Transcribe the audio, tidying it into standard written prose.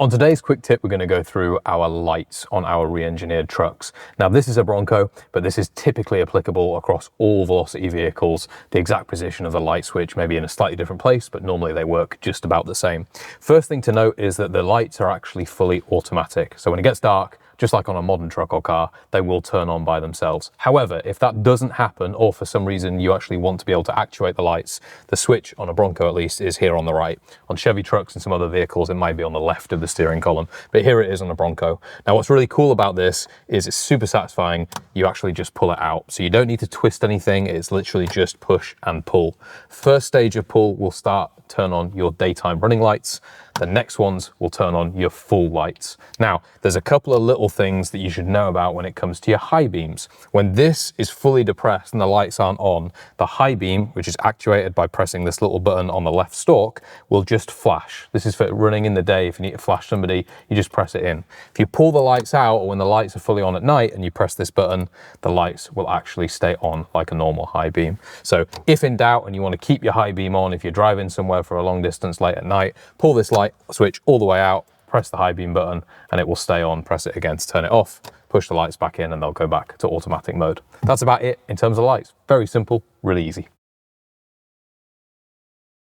On today's quick tip, we're going to go through our lights on our re-engineered trucks. Now this is a Bronco, but this is typically applicable across all Velocity vehicles. The exact position of the light switch may be in a slightly different place, but normally they work just about the same. First thing to note is that the lights are actually fully automatic. So when it gets dark, just like on a modern truck or car, they will turn on by themselves. However, if that doesn't happen, or for some reason you actually want to be able to actuate the lights, the switch on a Bronco at least is here on the right. On Chevy trucks and some other vehicles, it might be on the left of the steering column, but here it is on a Bronco. Now what's really cool about this is it's super satisfying. You actually just pull it out. So you don't need to twist anything. It's literally just push and pull. First stage of pull will turn on your daytime running lights. The next ones will turn on your full lights. Now, there's a couple of little things that you should know about when it comes to your high beams. When this is fully depressed and the lights aren't on, the high beam, which is actuated by pressing this little button on the left stalk, will just flash. This is for running in the day. If you need to flash somebody, you just press it in. If you pull the lights out, or when the lights are fully on at night and you press this button, the lights will actually stay on like a normal high beam. So if in doubt and you want to keep your high beam on, if you're driving somewhere for a long distance late at night, pull this light switch all the way out, press the high beam button, and it will stay on. Press it again to turn it off, push the lights back in, and they'll go back to automatic mode. That's about it in terms of lights. Very simple, really easy.